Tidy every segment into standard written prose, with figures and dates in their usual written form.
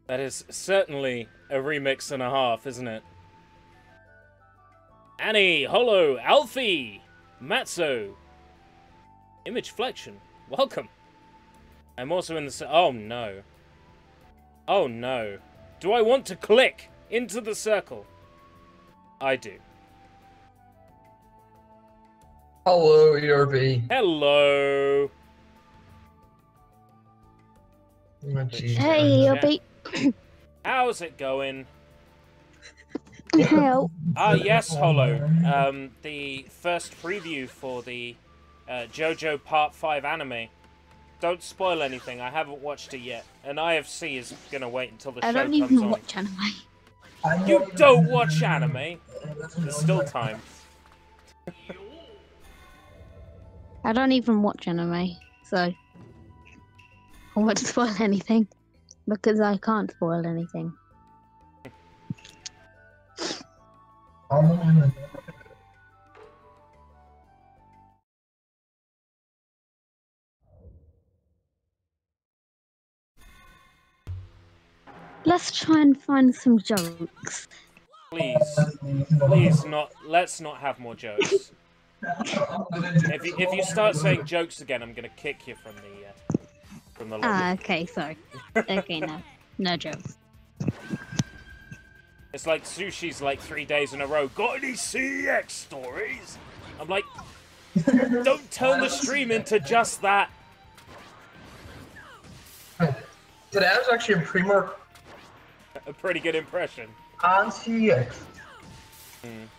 That is certainly a remix and a half, isn't it? Annie, Holo, Alfie, Matzo, Image Flexion, welcome. I'm also in the... Oh no. Oh no. Do I want to click into the circle? I do. Hello, ERB. Hello. Hey, ERB. How's it going? Help. Ah, yes, Holo. The first preview for the JoJo Part 5 anime. Don't spoil anything, I haven't watched it yet. And IFC is gonna wait until the show comes on. I don't even watch anime. You don't watch anime? There's still time. I don't even watch anime, so I won't spoil anything because I can't spoil anything. Let's try and find some jokes. Please not. Let's not have more jokes. If you start saying jokes again, I'm gonna kick you from the lobby. Ah, okay, sorry. Okay, no jokes. It's like Sushi's like 3 days in a row. Got any CX stories? I'm like, don't turn the stream into just that. Today I was actually in Primark. A pretty good impression. On CX. If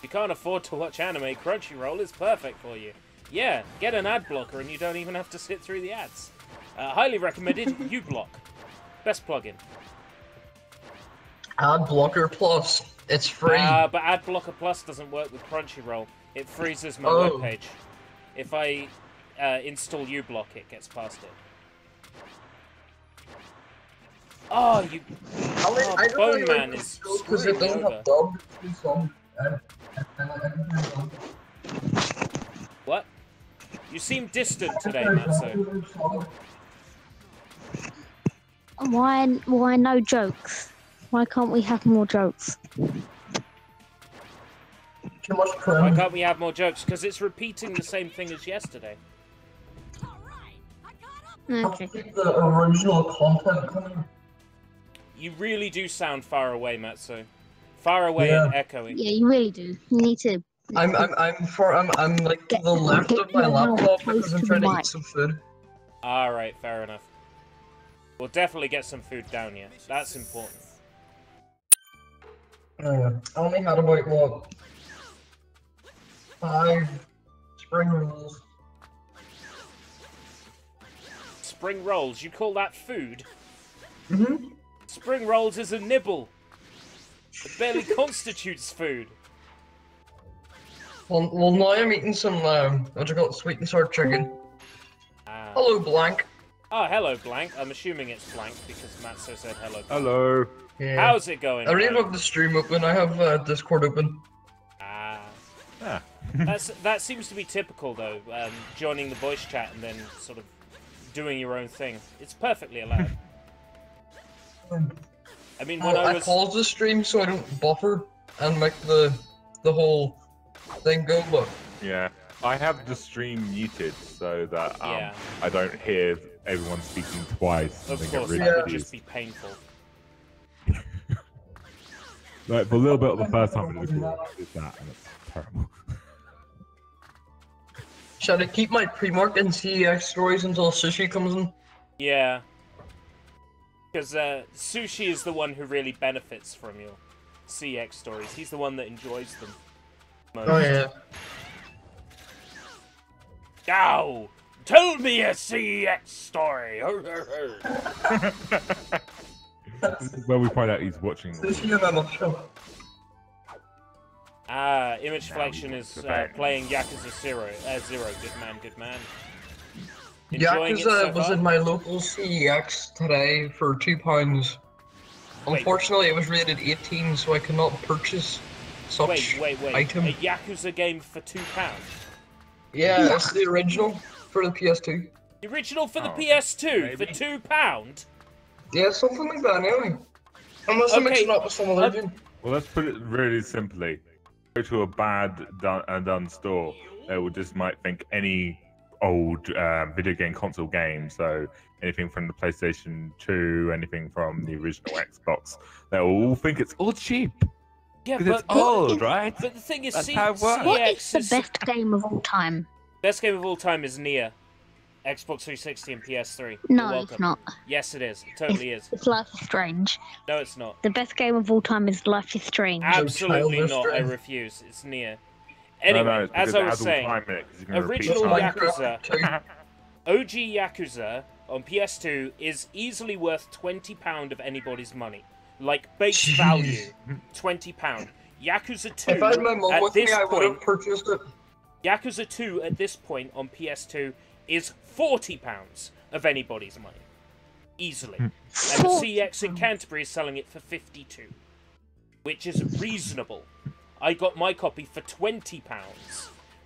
you can't afford to watch anime, Crunchyroll is perfect for you. Yeah, get an ad blocker and you don't even have to sit through the ads. Highly recommended uBlock. Best plugin. Ad Blocker Plus. It's free. But Ad Blocker Plus doesn't work with Crunchyroll. It freezes my webpage. If I install uBlock, it gets past it. Oh, you... Bone Man is screwing me over. What? You seem distant today, Matzo. Why no jokes? Why can't we have more jokes? Too much Why can't we have more jokes? Because it's repeating the same thing as yesterday. Okay. Keep the original content coming. You really do sound far away, Matzo. Far away and echoing. Yeah, you really do. You need to. I'm like to the left of my laptop because I'm trying to eat some food. Alright, fair enough. We'll definitely get some food down here. That's important. I only had about, what, 5 spring rolls. Spring rolls? You call that food? Mm-hmm. Spring rolls is a nibble. It barely constitutes food. Well, now I'm eating some, what do you call it, sweet and sour chicken. Ah. Hello, Blank. Oh, hello, Blank. I'm assuming it's Blank because Matzo said hello. Hello. Yeah. How's it going? I already have the stream open. I have Discord open. Ah. Ah. That seems to be typical, though. Joining the voice chat and then sort of doing your own thing. It's perfectly allowed. I mean, when I pause the stream so I don't buffer and make the whole thing go, but... Yeah, I have the stream muted so that Yeah. I don't hear everyone speaking twice. Of and course, get that really would confused. just be painful. Like, for a little bit of the first time I did that, and it's terrible. Should I keep my pre-mark and CEX stories until Sushi comes in? Yeah. Because Sushi is the one who really benefits from your CX stories. He's the one that enjoys them most. Oh, yeah. Ow! Tell me a CX story! This is where we find out he's watching. Sushi and I'm show. Ah, Image Flexion is playing Yakuza Zero. Good man, good man. Enjoying it so Yakuza was far? in my local CEX today for £2. Unfortunately, it was rated 18, so I cannot purchase such Wait. item. A Yakuza game for £2? Yeah, that's the original for the PS2. The original for the Oh, PS2 for maybe. £2. Yeah, something like that anyway. Unless I'm Okay, mixing up with some other game. Well, let's put it really simply. Go to a bad done store. They will just might think any old video game console game. So anything from the PlayStation 2, anything from the original Xbox. They will all think it's all cheap. Yeah, Because but it's old, right? But the thing is, That's how it works. What is CX the best game of all time? best game of all time is Nier. Xbox 360 and PS3. No, You're it's welcome. not. Yes, it is. It totally is. It's Life is Strange. No, it's not. The best game of all time is Life is Strange. Absolutely Child not. I restraint. refuse. It's Nier. Anyway, it's as because I it was has all saying, time in it, 'cause you can repeat original time. Yakuza, Minecraft 2. OG Yakuza on PS2 is easily worth £20 of anybody's money. Like, base Jeez. value, £20. Yakuza 2, If I had my mom at with me, this I would have point, purchased it. Yakuza 2 at this point on PS2 is £40 of anybody's money. Easily. And the CX in Canterbury is selling it for 52, which is reasonable. I got my copy for £20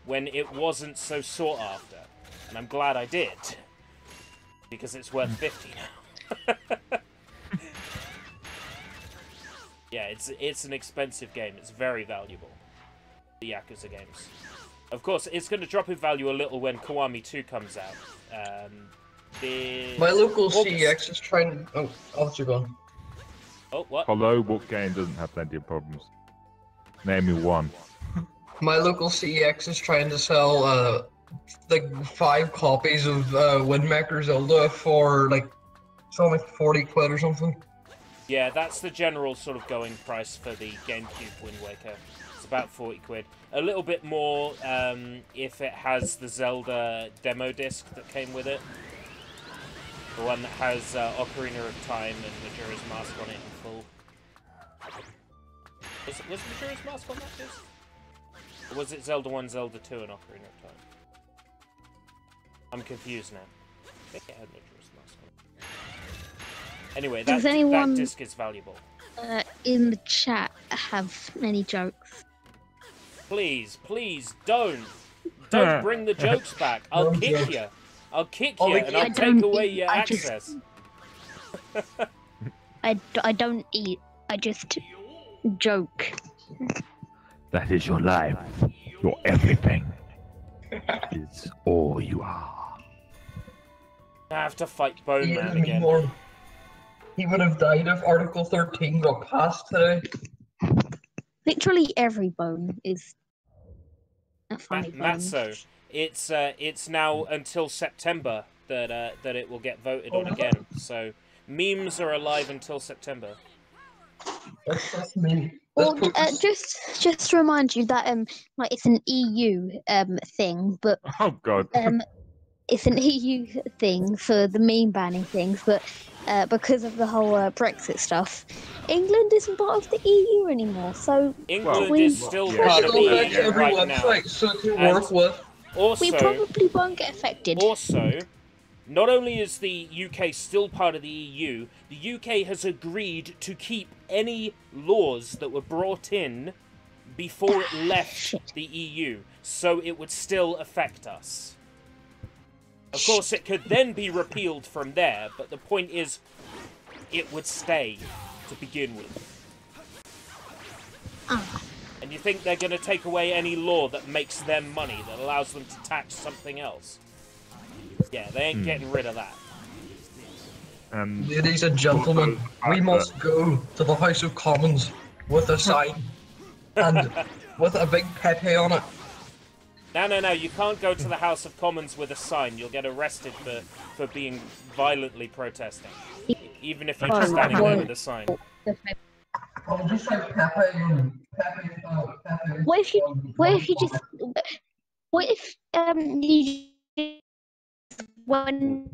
when it wasn't so sought after. And I'm glad I did. Because it's worth 50 now. Yeah, it's an expensive game. It's very valuable. The Yakuza games. Of course, it's going to drop in value a little when Kiwami 2 comes out. My local August. CEX is trying. Oh, I'll let you go. Oh, what? Hello, what game doesn't have plenty of problems? Name me one. My local CEX is trying to sell like 5 copies of Wind Waker Zelda for like it's only 40 quid or something. Yeah, that's the general sort of going price for the GameCube Wind Waker. It's about 40 quid. A little bit more if it has the Zelda demo disc that came with it. The one that has Ocarina of Time and Majora's Mask on it in full. Was Majora's Mask on that disc? Or was it Zelda 1, Zelda 2 and Ocarina of Time? I'm confused now. I think it had Majora's Mask on it. Anyway, Does that anyone- disc is valuable. In the chat, have any jokes? Please, please, don't bring the jokes back. I'll No kick jokes. you. I'll kick Oh, you wait, and I I'll take don't away eat, your I just- access. I don't eat. I just joke. That is your life. Your everything. Is all you are. I have to fight Bone He Man isn't again. anymore. He would have died if Article 13 got passed today. Literally every bone is a funny bone. Matzo, it's now until September that it will get voted on again. So memes are alive until September. That's me. Well, That's just to remind you that like it's an EU thing, but Oh god. it's an EU thing for the meme banning things, but because of the whole Brexit stuff, England isn't part of the EU anymore. So England we- is still Yeah, part of the Go back to EU every right now. website so it can And- work with. Also, we probably won't get affected. Also, not only is the UK still part of the EU, the UK has agreed to keep any laws that were brought in before it left Shit. the EU, so it would still affect us. Of course, it could then be repealed from there, but the point is, it would stay to begin with. Ah. And you think they're going to take away any law that makes them money, that allows them to tax something else? Yeah, they ain't getting rid of that. And Ladies and gentlemen, we must go to the House of Commons with a sign and with a big Pepe on it. No, you can't go to the House of Commons with a sign. You'll get arrested for being violently protesting. Even if you're just standing there with a sign. I'll just say Pepe and Pepe. What if you just went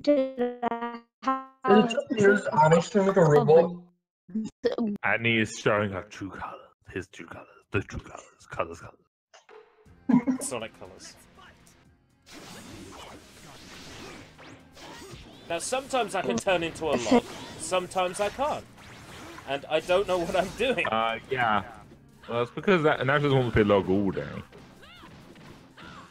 to the house Here's honest like a robot. and he is showing her true colors. His true colors. The true colors. Colors. Sonic Colors. Now, sometimes I can turn into a log. Sometimes I can't. And I don't know what I'm doing. Yeah. Well, it's because that Nash doesn't want to play log all day.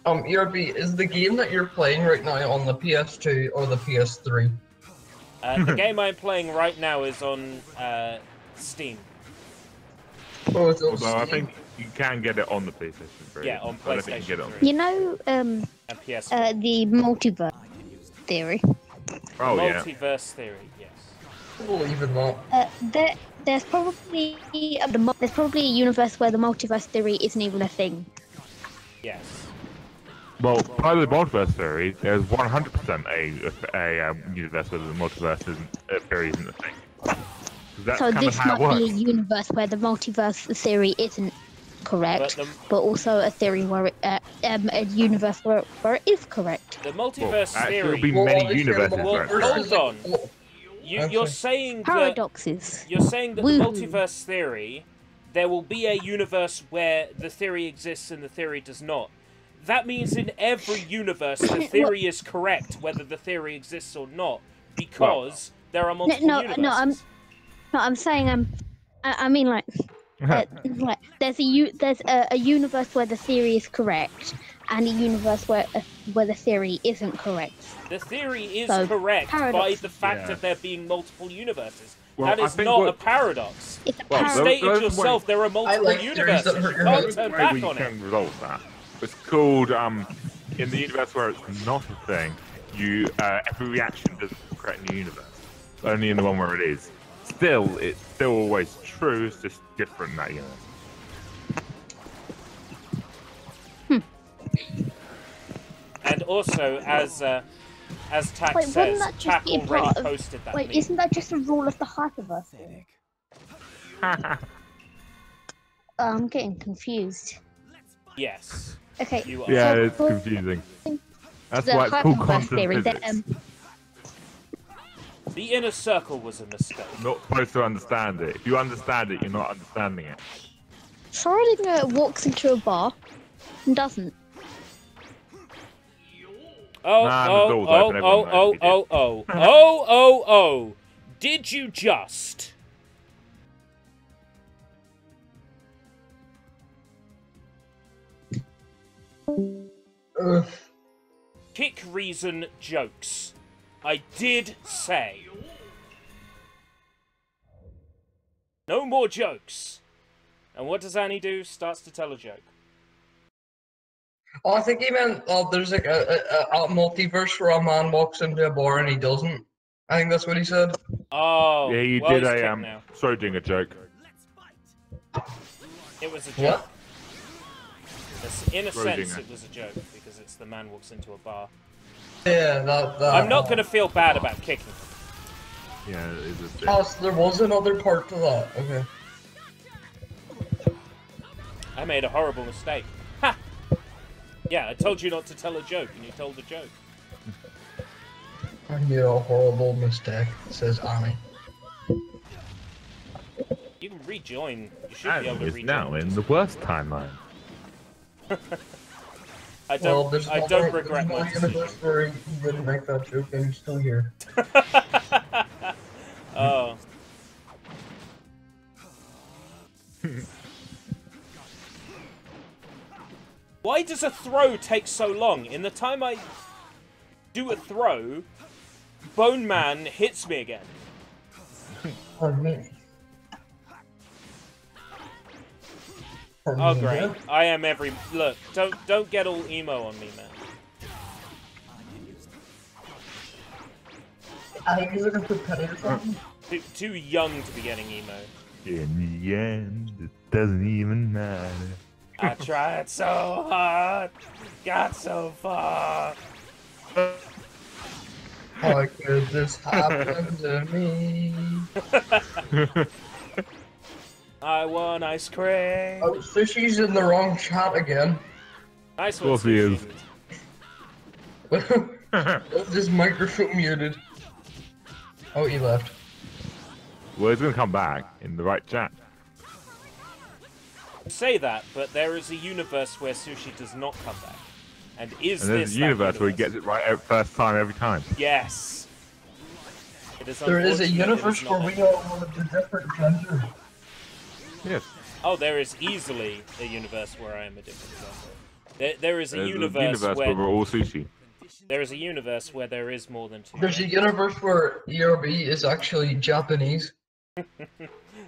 ERB, is the game that you're playing right now on the PS2 or the PS3? The game I'm playing right now is on Steam. Oh, it's on Although I Steam? think you can get it on the PlayStation 3. Yeah, on I don't think you can get it PlayStation on. 3. You know, And PS. the multiverse theory. Oh yeah. Multiverse theory, yes. I believe in that. There's probably a universe where the multiverse theory isn't even a thing. Yes. Well, by the multiverse theory, there's 100% a universe where the multiverse theory isn't a thing. That's So kind this of how might it be a works. universe where the multiverse theory isn't correct, but also a theory where a universe where it is correct. The multiverse Actually, theory. it'll be Well, many obviously, universes the where multiverse it's is Hold like- on. You're saying that Paradoxes. you're saying that the Woo. multiverse theory, there will be a universe where the theory exists and the theory does not. That means in every universe the theory is correct, whether the theory exists or not, because there are multiple universes. I'm saying I mean like there's a universe where the theory is correct and a universe where the theory isn't correct. The theory is So, correct by paradox. the fact Yeah. of there being multiple universes. Well, that I is think not what- a paradox. It's a You Well, paradox. stated there's yourself there are multiple like theories that universes. hurt You your can't head. turn way back we on it. can resolve that. It's called in the universe where it's not a thing. Every reaction doesn't occur in the universe. Only in the one where it is. Still, it's still always true. It's just different in that universe. And also, as Tack Wait, says, wouldn't that just Tack be already part of? posted that Wait, meme. isn't that just a rule of the hyperverse thing? I'm getting confused. Yes, Okay. you are. Yeah, So, it's confusing. That's the why it's called hyperverse quantum theory that physics. The inner circle was a mistake. Not supposed to understand it. If you understand it, you're not understanding it. Schrodinger walks into a bar and doesn't. Oh, Nah, the oh, door's oh, open, oh, everyone oh, knows oh, oh, oh, oh, oh. Did you just? Kick reason jokes. I did say. No more jokes. And what does Annie do? Starts to tell a joke. Oh, I think he meant there's like a multiverse where a man walks into a bar and he doesn't. I think that's what he said. Oh, Yeah, you well, did he's a kicked now. Schrodinger joke. It was a joke. What? In a sense, Schrodinger. it was a joke because it's the man walks into a bar. Yeah, that. I'm not going to feel bad about kicking him. Yeah, it is a thing. Oh, so there was another part to that. Okay. I made a horrible mistake. Ha! Yeah, I told you not to tell a joke, and you told a joke. I made a horrible mistake, says Annie. You can rejoin. You should be Annie able to is rejoin. now in the worst timeline. I Well, don't regret my there's decision. another universe where he didn't make that joke and he's still here. Oh. Why does a throw take so long? In the time I do a throw, Bone Man hits me again. Pardon me. Pardon Oh me great! again? I am every look. Don't get all emo on me, man. I think he's looking for petty or something. Too young to be getting emo. In the end, it doesn't even matter. I tried so hard, got so far. How could this happen to me? I want ice cream. Oh, Sushi's in the wrong chat again. Nice Of one, course he is. Sushi. This microphone muted. Oh, he left. Well, he's gonna come back in the right chat. Say that, but there is a universe where Sushi does not come back. And is And this there's a that universe where he gets it right first time every time. Yes. It is There is a unfortunate it universe is where not we all want a different gender. Yes. Oh, there is easily a universe where I am a different gender. There is a There's universe where where we're all sushi. there is a universe where there is more than 2. There's a universe where ERB is actually Japanese.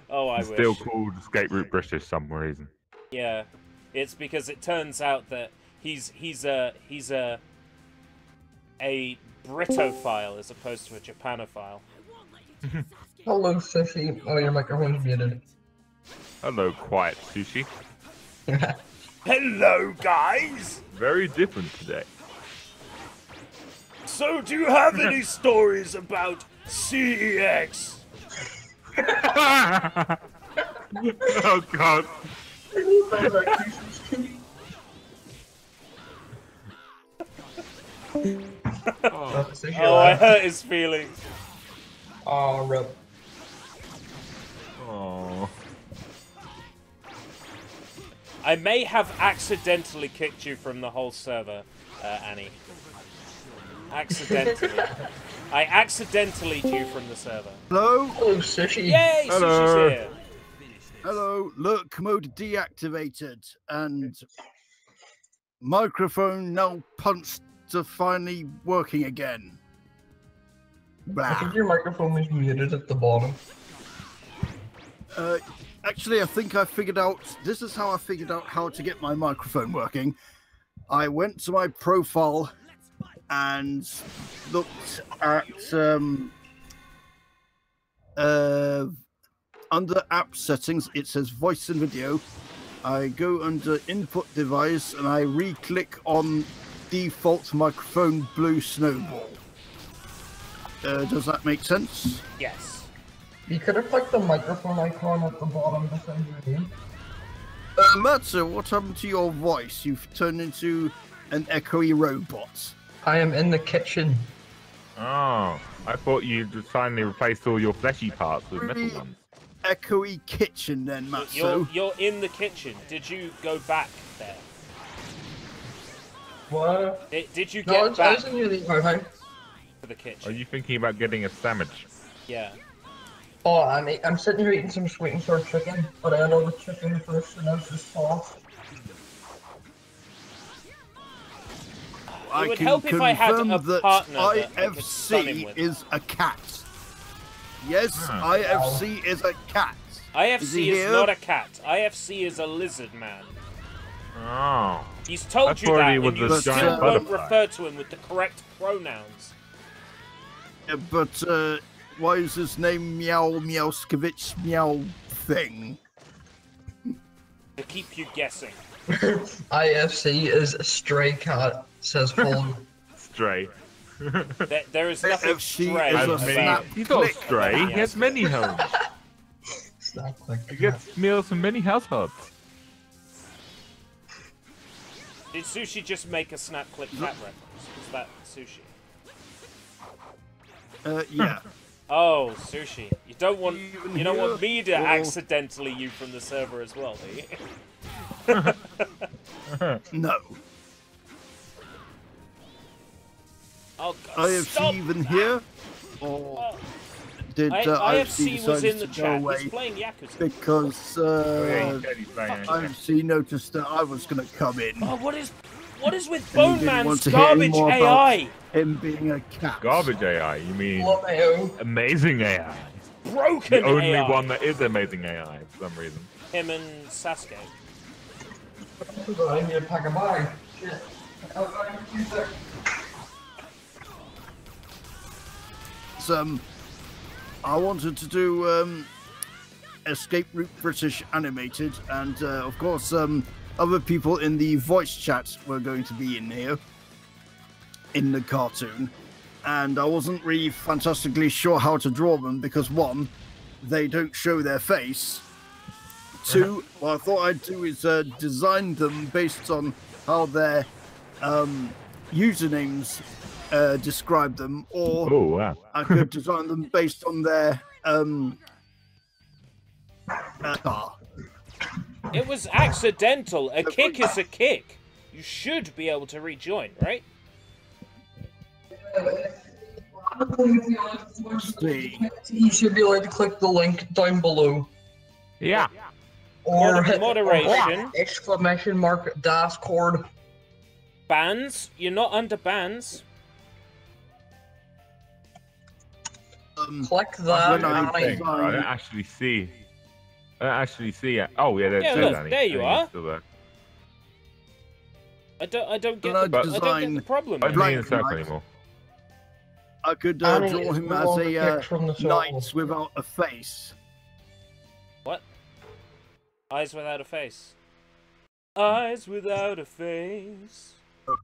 Oh, I It's wish. still called Escape Route British for some reason. Yeah, it's because it turns out that he's a Britophile as opposed to a Japanophile. Hello, Sushi. Oh, your microphone's muted. Hello, quiet sushi. Hello, guys. Very different today. So, do you have any stories about CEX? Oh god. Oh, I hurt his feelings. Oh, rip. Oh. I may have accidentally kicked you from the whole server, Annie. Accidentally. I accidentally you from the server. Hello? Hello, Sushi. Yay, Hello. Sushi's here. Hello, lurk mode deactivated and microphone now punched to finally working again. I Blah. think your microphone is muted at the bottom. Actually, I think I figured out, this is how I figured out how to get my microphone working. I went to my profile and looked at, under app settings, it says voice and video. I go under input device and I re-click on default microphone blue snowball. Does that make sense? Yes. You could have clicked the microphone icon at the bottom beside your name. Matsu, what happened to your voice? You've turned into an echoey robot. I am in the kitchen. Oh, I thought you'd finally replaced all your fleshy parts with metal ones. Echoey kitchen then, Matsu. You're in the kitchen. Did you go back there? What? Did you No, get I back was in the okay. to the Are kitchen? you thinking about getting a sandwich? Yeah. Oh, I'm sitting here eating some sweet and sour chicken, but I had all the chicken first and that's just sauce. It would help if I had a that partner that I could stun him IFC with. is a cat. Yes, Ah. IFC is a cat. IFC he is here? not a cat. IFC is a lizard man. Oh. He's told I you thought that, he and was you a still giant won't butterfly. refer to him with the correct pronouns. Yeah, but why is his name Meow Meowskovich Meow thing? To keep you guessing. IFC is a stray cat, says Paul. Stray. There is nothing IFC stray is a about snap him. He's not click. stray. He has many homes. Snap click. He gets meals from many households. Did Sushi just make a snap clip cat reference? Was that Sushi? Yeah. Oh, Sushi. You don't want me to or- accidentally you from the server as well, do you? No. Oh, God, IFC stop even that. here? Or Oh, did IFC was in decide the to go chat. away He's playing Yakuza. because Yeah, he said he's playing it. IFC noticed that I was going to come in? Oh, what is with And he Bone didn't want Man's to hear any garbage more about AI? him being a cat. Garbage AI. You mean LMAO. amazing AI? Broken The only AI. one that is amazing AI for some reason. Him and Sasuke. I need to pack a bag. Shit. I wanted to do Escape Route British animated, and of course other people in the voice chat were going to be in here in the cartoon, and I wasn't really fantastically sure how to draw them because one, they don't show their face. Two, what I thought I'd do is design them based on how their usernames describe them, or Oh wow. I could design them based on their It was accidental. A kick is a kick. You should be able to rejoin, right? You should be able to click the link down below. Yeah. Or hit Moderation. exclamation mark Discord. Bans? You're not under bans. Click that. I don't actually see. I don't actually see it. Oh yeah, Yeah, look, there you are. I don't get the problem. I don't mean in a circle anymore. I could draw him as a knight without a face. What? Eyes without a face. Eyes without a face.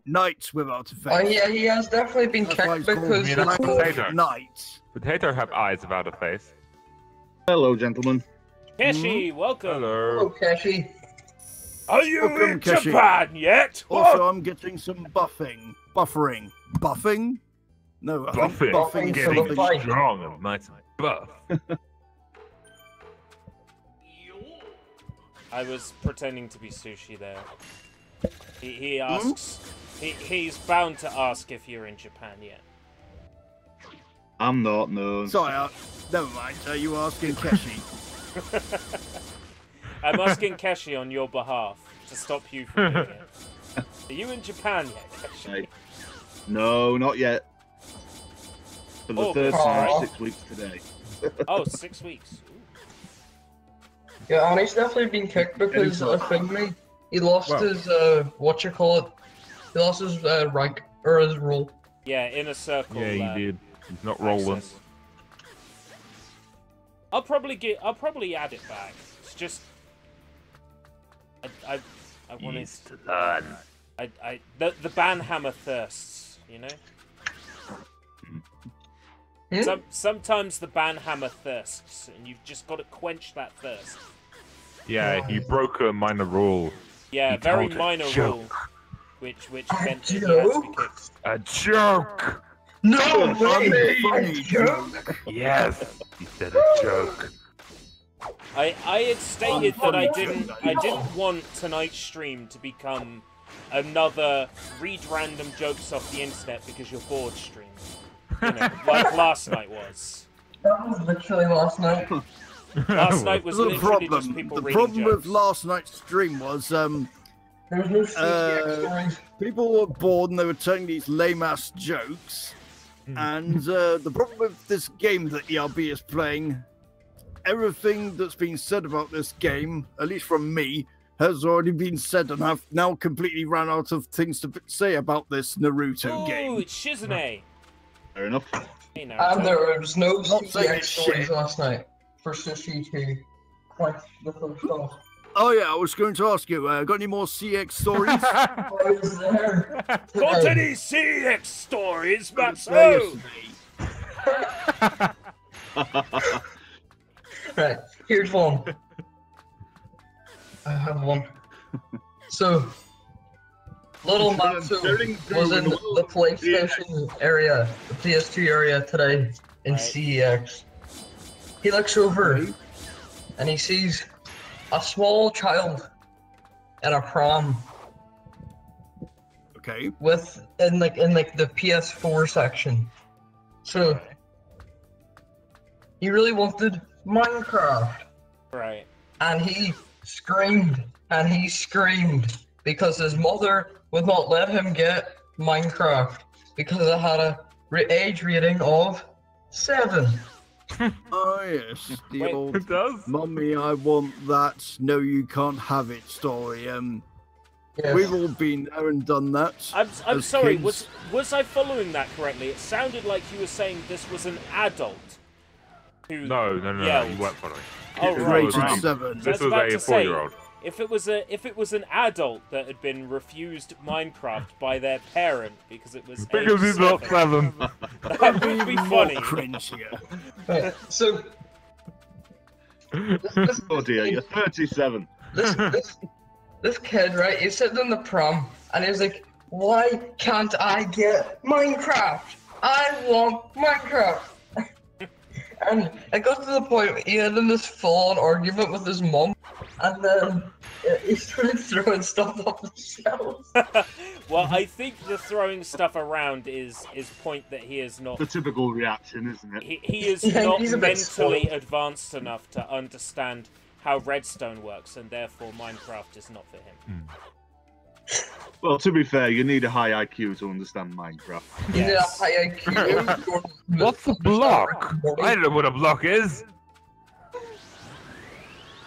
Knights without a face. Oh yeah, he has definitely been kicked because he's a knight. Potato have eyes without a face. Hello, gentlemen. Keshi, welcome. Hello, Keshi. Are you in Japan yet? Also, I'm getting some buffing. Buffering. Buffing? No, I think buffing getting something strong and nice and buff. I was pretending to be Sushi there. He asks. He's bound to ask if you're in Japan yet. I'm not, no. Sorry, never mind. Are you asking Keshi? I'm asking Keshi on your behalf to stop you from doing it. Are you in Japan yet, Keshi? No, not yet. For the third time, 6 weeks today. Oh, 6 weeks. Ooh. Yeah, and he's definitely been kicked because I think he lost his he lost his rank or his role. Yeah, in a circle. Yeah, he did. He's not rolling. I'll probably add it back. It's just I wanted to learn. The banhammer thirsts, you know. Sometimes the banhammer thirsts, and you've just got to quench that thirst. Yeah, he broke a minor rule. Yeah, he very minor rule, which meant that he had to be kicked. A joke. No way! Funny joke. Yes, he said a joke. I had stated that I didn't want tonight's stream to become another read random jokes off the internet because you're bored stream. You know, like last night was. That was literally last night. Last night was literally just people the reading problem jokes. with last night's stream was There was no CX stories. people were bored and they were telling these lame-ass jokes. And the problem with this game that ERB is playing, everything that's been said about this game, at least from me, has already been said, and I've now completely ran out of things to say about this Naruto game. Oh, it's Shizune. Fair enough. Hey, And Naruto. there was no Not saying CX it's stories shit. last night for Sushi to quench the first off. Oh yeah, I was going to ask you, got any more CX stories? I was there. Got any CX stories, Matsu? Yesterday. Right, here's one. I have one. So, little Matsu was in the PlayStation area, the PS2 area today in CEX. He looks over and he sees a small child in a prom Okay. with in the PS4 section. So he really wanted Minecraft. Right. And he screamed and he screamed because his mother would not let him get Minecraft because it had a age rating of 7. Oh yes, the Wait, old It does. "Mummy, I want that. No, you can't have it" story. Yes. We've all been there and done that. I'm as sorry. kids. Was I following that correctly? It sounded like you were saying this was an adult. Who No, yelled. you weren't following. Oh, It was right. a- Rated 7. I This was about was to a say, 4-year-old. If it was an adult that had been refused Minecraft by their parent because it was Because age he's not 7, 7. that would be funny. Cringier. Right, so this, Oh dear, you're 37. this kid, right? He's sitting in the prom and he's like, "Why can't I get Minecraft? I want Minecraft." And it got to the point he had in this full-on argument with his mom, and then he started throwing stuff off the shelves. Well, I think the throwing stuff around is point that he is not. The typical reaction, isn't it? He is Yeah, not he's a bit mentally spoiled. advanced enough to understand how redstone works, and therefore Minecraft is not for him. Well, to be fair, you need a high IQ to understand Minecraft. You need a Yes. high IQ. What's a block? I don't know what a block is.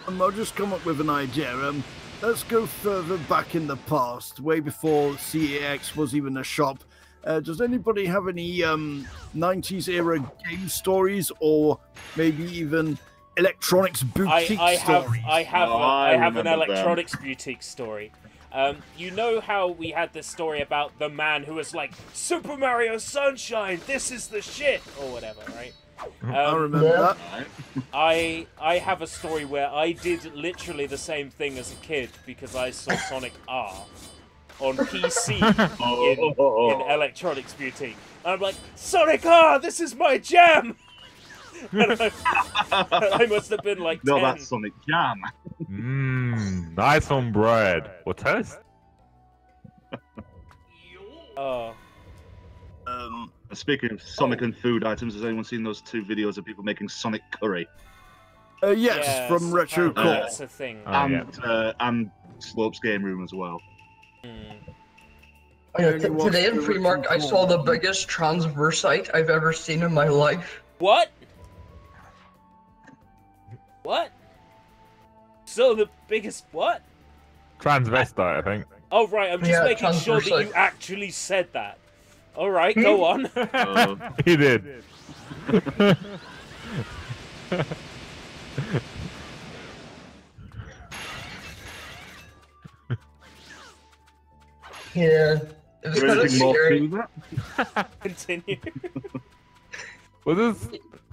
I'll just come up with an idea. Let's go further back in the past, way before CAX was even a shop. Does anybody have any 90s era game stories, or maybe even electronics boutique stories? I have an remember them. electronics boutique story. You know how we had this story about the man who was like, Super Mario Sunshine, this is the shit, or whatever, right? I remember that. I have a story where I did literally the same thing as a kid because I saw Sonic R on PC in Electronics Boutique. And I'm like, Sonic R, this is my jam! And I must have been like 10. No, that's Sonic Jam. Nice on bread. Or toast? Oh. Speaking of Sonic and food items, has anyone seen those 2 videos of people making Sonic curry? Yes, from Retro apparently Core. that's a thing. And Slope's Game Room as well. Oh, yeah, today in Freemark, I saw the biggest transversite I've ever seen in my life. What? What? So the biggest what? Transvestite, I think. Oh right, I'm just making sure that you actually said that. All right, go on. He did. Yeah. It was kind of scary. Continue. What do you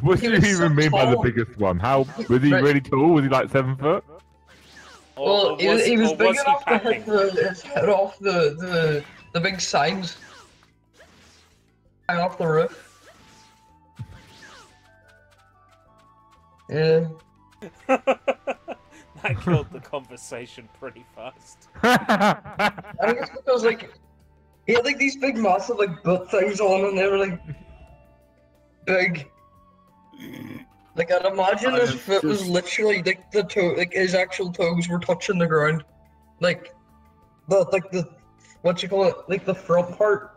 was even so mean by the tall. biggest one? How was he really tall? Was he like 7 foot? Well, he was big enough to packing? hit his head off the big signs. Hang off the roof. Yeah. That killed the conversation pretty fast. I think it's because, like, he had, like, these big massive, like, butt things on, and they were, like, big. Like, I'd imagine his foot was literally, like, the toe, like, his actual toes were touching the ground. Like, the, what you call it, like, the front part.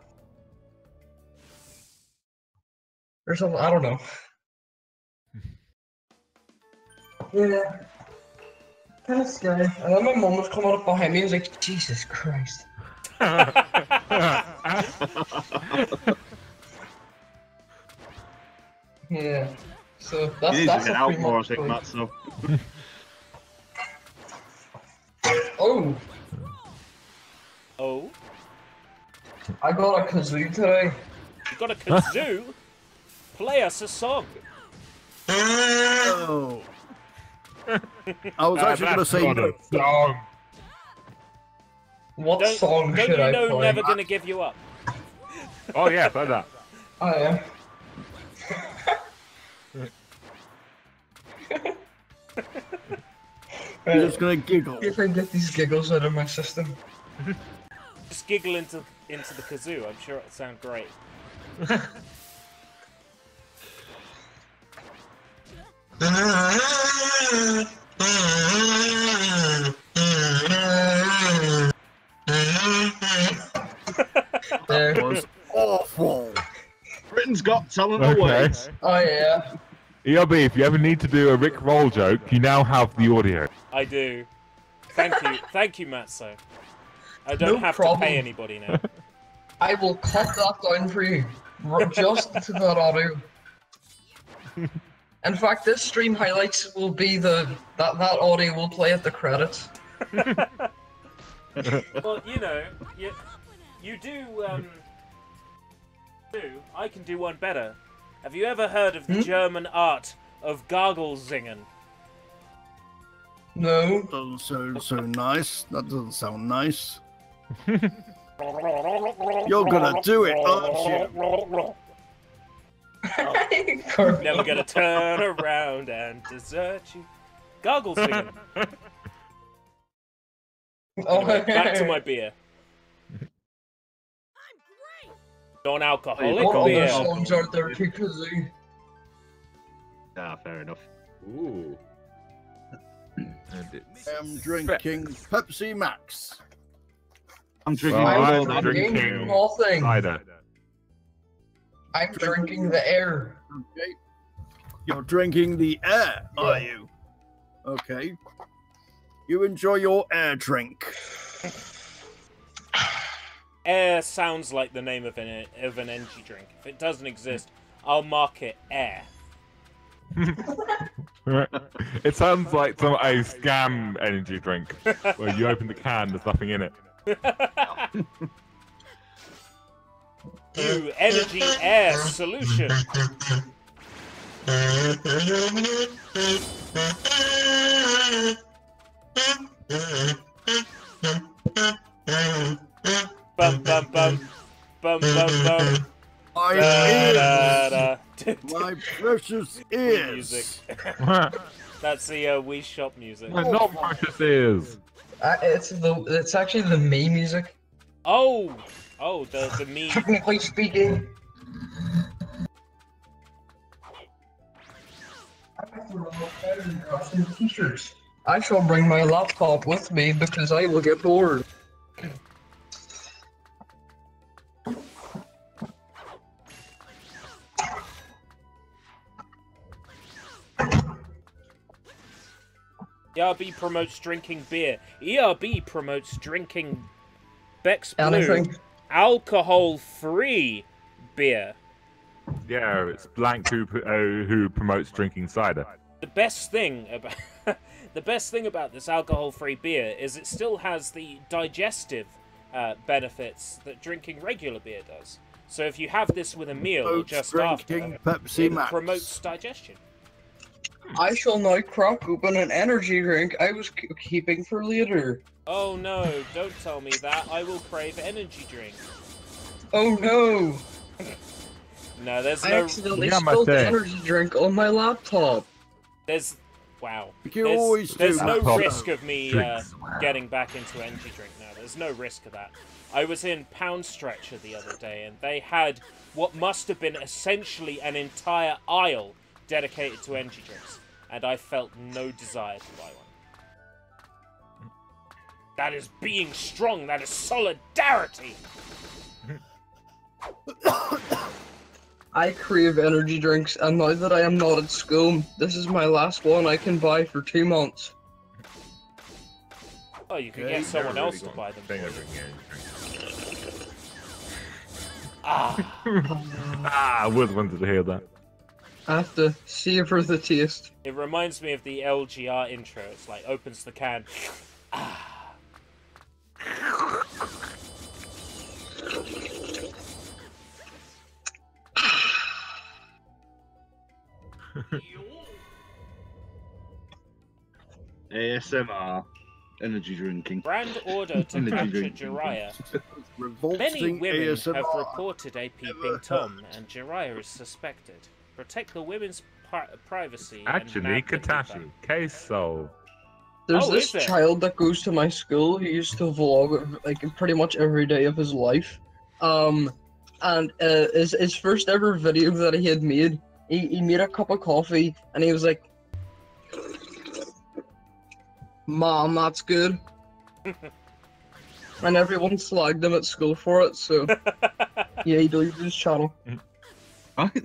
Or something, I don't know. Yeah. Kind of scary. And then my mom was coming up behind me and was like, Jesus Christ. Yeah. So that's You need to get out pretty more, I much think, story. Matt, so. Oh, Oh, I got a kazoo today. you got a kazoo? Play us a song. Oh. I was actually going to say not no. a song. What song Don't should you I know play? Never Gonna Give You Up? Oh yeah, like that. I am. You're just going to giggle. See if I can get these giggles out of my system. Just giggle into the kazoo. I'm sure it'll sound great. There. That was awful. Britain's Got Talent Okay. awaits. Oh yeah. ERB, if you ever need to do a Rick Roll joke, you now have the audio. I do. Thank you, Matzo. I don't No have problem. to pay anybody now. I will cut that down for you. Just to that audio. In fact, this stream highlights will be that audio will play at the credits. Well, you know, you do. I can do one better. Have you ever heard of the German art of gargle singen? No. Doesn't sound so nice. That doesn't sound nice. You're gonna do it, aren't you? Never gonna turn around and desert you. Gargle singing. Oh, Anyway, back to my beer. Non-alcoholic what other beer. songs are there to kazoo? Ah, fair enough. Ooh. I'm drinking Pepsi Max. I'm drinking Well, all I'm that. drinking nothing. cider. I'm drinking the air. Okay. You're drinking the air, are you? Okay. You enjoy your air drink. Air sounds like the name of an energy drink. If it doesn't exist, I'll mark it air. It sounds like a scam energy drink where you open the can, there's nothing in it. New energy air solution. Bum bum bum bum bum bum. My Da, ears! da, da. My precious ears! Music. That's the Wii Shop music. We're not precious ears. It's actually the me music. Oh, the me. Technically speaking. T-shirts. I shall bring my laptop with me because I will get bored. ERB promotes drinking beer. ERB promotes drinking Beck's Blue Anything. alcohol-free beer. Yeah, it's Blank who promotes drinking cider. The best thing about this alcohol-free beer is it still has the digestive benefits that drinking regular beer does. So if you have this with a meal or just after, Drinking Pepsi it Max. promotes digestion. I shall now crack open an energy drink I was keeping for later. Oh no, don't tell me that. I will crave energy drink. Oh no! No, there's I no... accidentally Yeah, my spilled the thing. energy drink on my laptop. There's... Wow. You always There's do. no Laptop risk of me drinks. getting back into energy drink now. There's no risk of that. I was in Pound Stretcher the other day, and they had what must have been essentially an entire aisle dedicated to energy drinks, and I felt no desire to buy one. That is being strong. That is solidarity. I crave energy drinks, and now that I am not at school, this is my last one I can buy for 2 months. Oh, you could Okay, get someone Never else really to buy got them. thing For of you. drinking energy drink. Ah, I was wanted to hear that. I have to savor the taste. it reminds me of the LGR intro. It's like opens the can. Ah. ASMR. Energy drinking. Brand order to Energy capture drink. Jiraiya. Revolting Many women ASMR. have reported a peeping Tom, and Jiraiya is suspected. Protect the women's privacy. and Actually, nab the Katashi, keeper. case solved. There's Oh, this is there? child that goes to my school who used to vlog like pretty much every day of his life. And his first ever video that he had made, he made a cup of coffee and he was like, "Mom, that's good." And everyone slagged him at school for it, so yeah, he deleted his channel.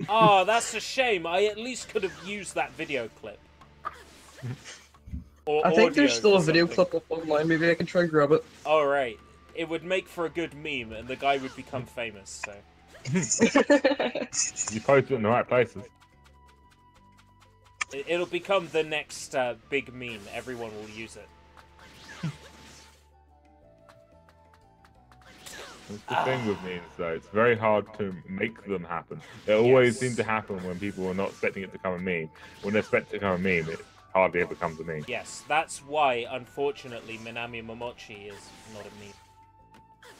Oh, that's a shame. I at least could have used that video clip. Or I think there's audio still a or video something. clip up online, maybe I can try and grab it. Oh, right. It would make for a good meme, and the guy would become famous, so... You posted it in the right places. It'll become the next big meme. Everyone will use it. That's the thing with memes, though. It's very hard to make them happen. They always Yes. seem to happen when people are not expecting it to come a meme. When they're expecting it to come a meme, it hardly ever comes a meme. Yes, that's why, unfortunately, Minami Momochi is not a meme.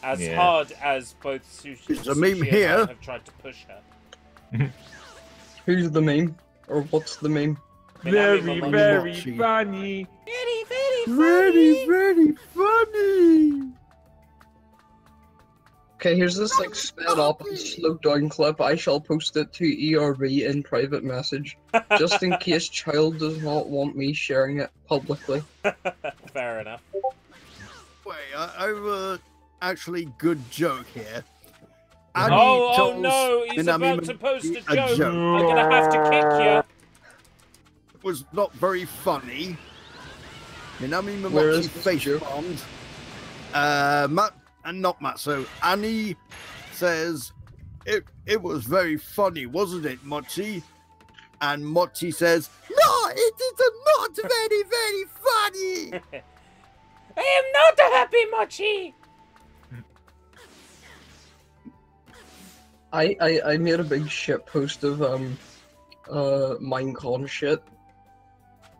As Yeah. hard as both Sushi, It's a meme Sushi and here. I have tried to push her. Who's the meme? Or what's the meme? Minami Very, Momochi. very Momochi. funny. Very, very Very, very funny. Okay, here's this like sped up and slowed down clip. I shall post it to ERB in private message, just in case child does not want me sharing it publicly. Fair enough. Wait, I actually good joke here. Annie Oh tells no, he's Minami about to post a a joke. joke. I'm gonna have to kick you. It was not very funny. Minami Where Momochi is this face joke? bombed. Not Matsu. Annie says, it was very funny, wasn't it, Mochi? And Mochi says, no, it is not very, very funny. I am not a happy Mochi. I made a big shit post of Minecon shit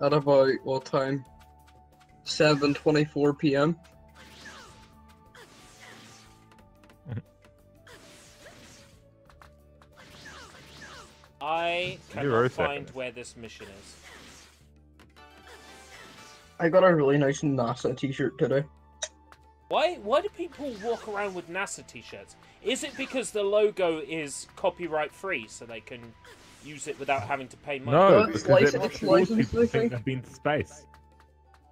at about what time? 7:24 p.m. I Zero cannot find seconds. where this mission is. I got a really nice NASA t-shirt today. Why do people walk around with NASA t-shirts? Is it because the logo is copyright free, so they can use it without having to pay money? No, it's because licensed, it makes licensed, people I think think. they've been to space.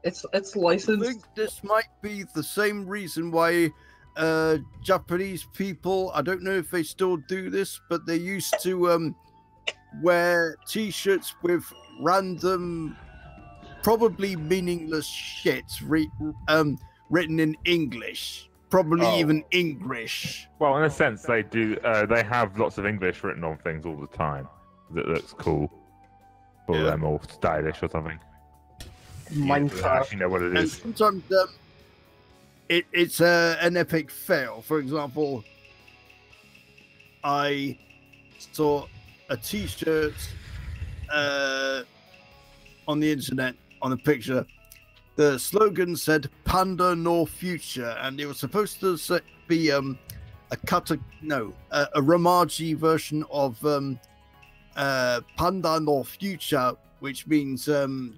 It's I licensed. think this might be the same reason why Japanese people, I don't know if they still do this, but they used to wear t-shirts with random, probably meaningless shit written in English, probably Oh. even English. Well, in a sense, they do. They have lots of English written on things all the time. That looks cool. Or Yeah. they're more stylish or something. You Minecraft. actually know what it And is. sometimes it's an epic fail. For example, I saw a t-shirt on the internet on a picture. The slogan said "Panda nor future," and it was supposed to be a Ramaji version of Panda nor future, which means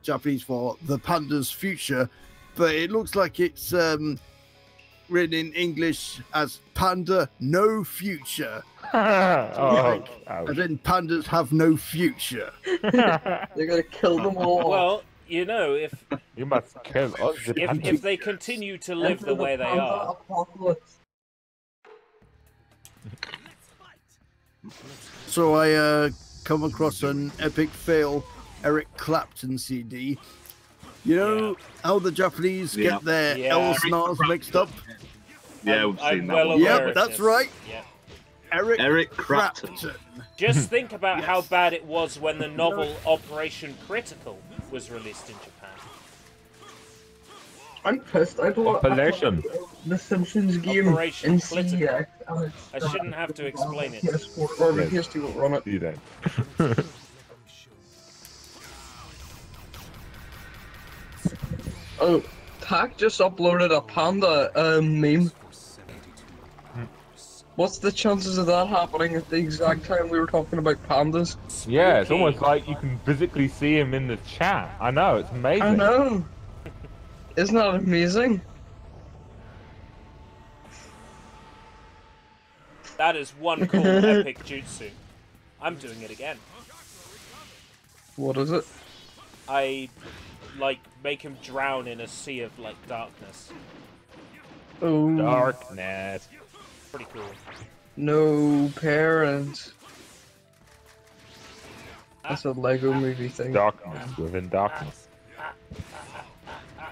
Japanese for the panda's future, but it looks like it's written in English as "Panda no future," Oh, as in pandas have no future. They're gonna kill them all. Well, you know, if you must kill all the pandas. if they continue to live Enter the way they panda are, apocalypse. So I come across an epic fail Eric Clapton CD. You know how the Japanese Yeah. get their Yeah. L snars mixed up? Yeah, we've I'm seen that well one. aware Yep, of that's this. right. Yep. Eric Clapton. Just think about how Yes. bad it was when the novel Operation Critical was released in Japan. I'm pissed. I bought Population. the Simpsons game Operation in Political. CX. and I it's shouldn't have to explain it. PS4 or the Yes. PS2 will run it. You don't. Oh, Tack just uploaded a panda meme. What's the chances of that happening at the exact time we were talking about pandas? Yeah, it's Spooky. almost like you can physically see him in the chat. I know, it's amazing. I know. Isn't that amazing? That is one cool epic jutsu. I'm doing it again. What is it? I, like, make him drown in a sea of, like, darkness. Oh, Darkness. Pretty cool. no parents. That's a Lego movie thing. Darkness within darkness.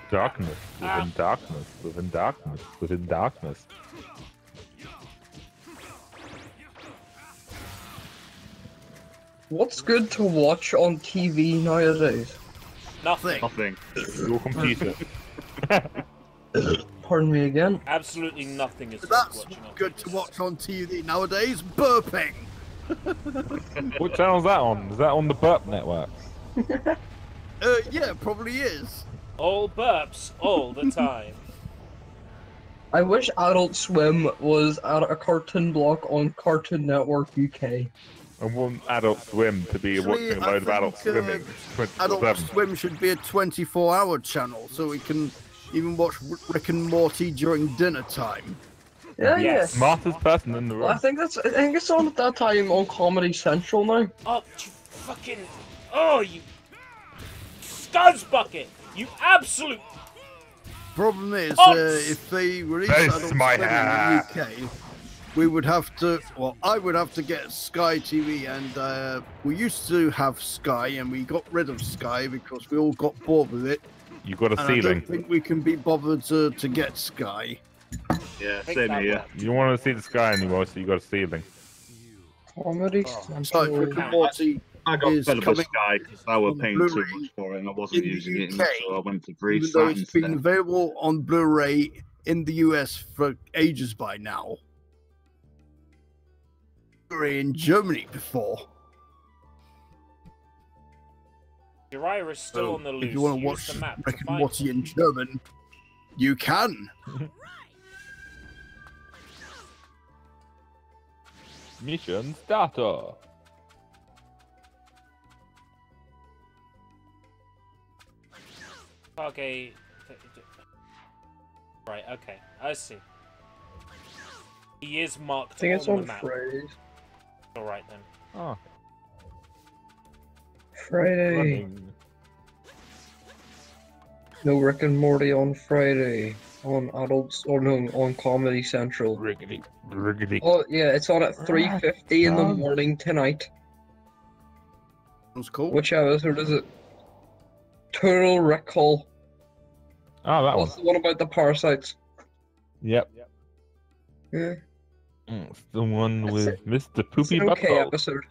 Darkness within darkness within darkness within darkness. What's good to watch on TV nowadays? Nothing. Nothing. Your computer. Pardon me again. Absolutely nothing is worth That's watching on good TV. to watch on TV nowadays. Burping. What channel's that on? Is that on the Burp Network? Yeah, probably is. All burps, all the time. I wish Adult Swim was at a cartoon block on Cartoon Network UK. I want Adult Swim to be Actually, watching a I load of Adult think, Swimming. Adult 24/7. Swim should be a 24-hour channel, so we can even watch Rick and Morty during dinner time. Yeah, Yes. Smartest person in the yeah. I room. think it's on at that time on Comedy Central now. Oh, you fucking... Oh, you... Scuzz bucket! You absolute... problem is, Oh! if they release Face Adult my Swim in hair. the UK, we would have to, well, I would have to get Sky TV, and we used to have Sky, and we got rid of Sky because we all got bored with it. You got a And I don't ceiling. think we can be bothered to get Sky. Yeah, Think same that here. works. You don't want to see the sky anymore, so you got a ceiling. Comedy So Rick and Morty I got is fed up with coming Sky because I was on paying too Blu-ray much for it and I wasn't in the using it UK, enough, so I went to free even though Sat it's been instead. available on Blu-ray in the US for ages by now. Blu-ray in Germany before. Uriah is still So on the loose. if you want to Use watch the map Rick to and find Morty him. in German, you can. Mission starter. Okay. Right, okay. I see. He is I marked think it's on the on map. Fridays. Alright then. Oh, Friday. running. No Rick and Morty on Friday. On adults, or no, on Comedy Central. Riggedy, riggedy. Oh yeah, it's on at 3:50 in the morning tonight. That's cool. Which episode is it? Total Recall. Oh, that one. What's the one about the parasites? Yep. Yeah, It's the one It's with Mr. it's Poopy an okay Butthole. episode.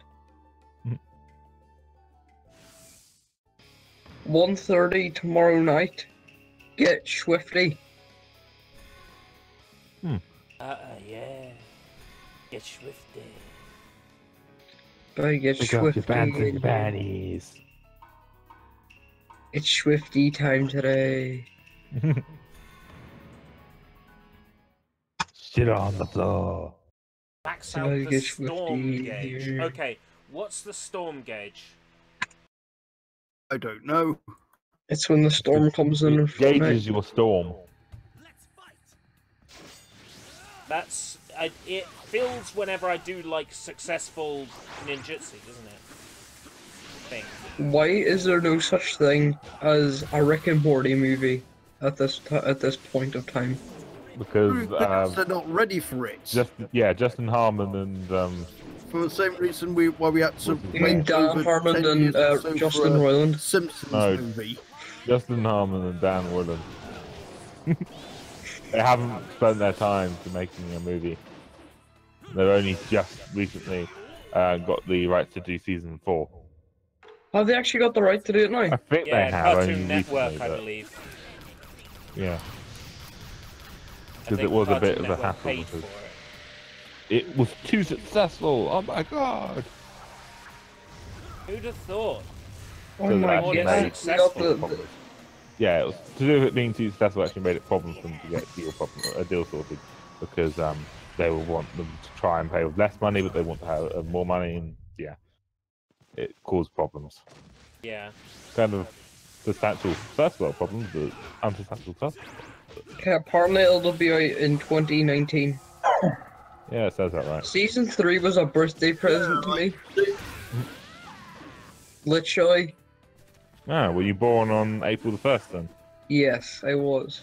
1:30 tomorrow night. Get Swifty. Yeah. Get swifty. Better get Pick up your Swifty. pants and your panties. It's Swifty time today. Shit on the floor. Max So out you the get storm swifty gauge. here. Okay, what's the storm gauge? I don't know. It's when the storm comes in It from gauges your storm. That's it fills whenever I do like successful ninjutsu, doesn't it? Thing. Why is there no such thing as a Rick and Morty movie at this point of time? Because They're not ready for it. Justin Harmon and For the same reason why we had to You mean wait Dan over Harmon 10 and years or so Justin for a Roiland? Simpsons No. movie. Justin Harmon and Dan Willen. They haven't spent their time to making a movie. They've only just recently got the rights to do season 4. Have they actually got the right to do it now? I think Yeah, they have only Cartoon Network, recently, I but believe. yeah, I because it think was a Cartoon bit of a Network hassle paid because for it. it was too successful. Oh my god! Who'd have thought? Oh So my that God, god! made We successful got the- Yeah, it was, to do with it being too successful actually made it a problem for them to get a deal sorted because they will want them to try and pay with less money, but they want to have more money, and yeah, it caused problems. Yeah. Kind of substantial first world problems, but unsubstantial stuff. Okay, apparently it'll be out in 2019. Yeah, it says that right. Season 3 was a birthday present to me. Literally. Ah, were you born on April the 1st then? Yes, I was.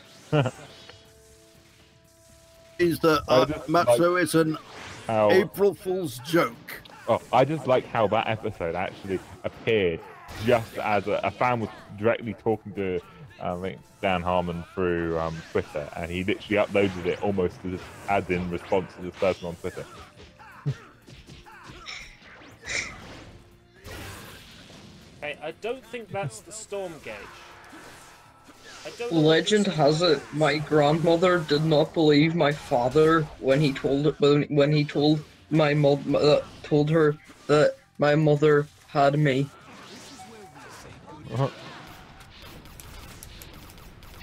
Is that I just Matzo is an How? April Fool's joke. Oh, I just like how that episode actually appeared just as a fan was directly talking to I think Dan Harmon through Twitter, and he literally uploaded it almost as in response to this person on Twitter. Okay, I don't think that's the storm gauge. I don't know Legend what has it, my grandmother did not believe my father when he told my mother told her that my mother had me.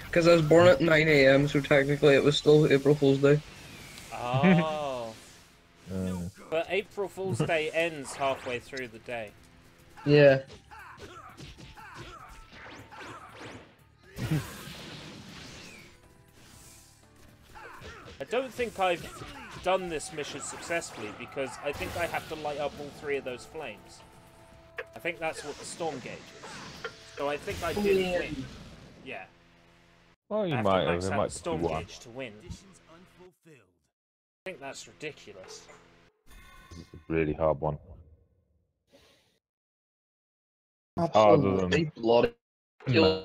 Because I was born at 9 AM, so technically it was still April Fool's Day. Oh. But April Fool's Day ends halfway through the day. Yeah. I don't think I've done this mission successfully because I think I have to light up all 3 of those flames. I think that's what the storm gauge is. So I think I did win. Yeah. Oh, you I have might to have. max It out might the storm be one. gauge to win. I think that's ridiculous. This is a really hard one. It's harder Absolutely than bloody. No.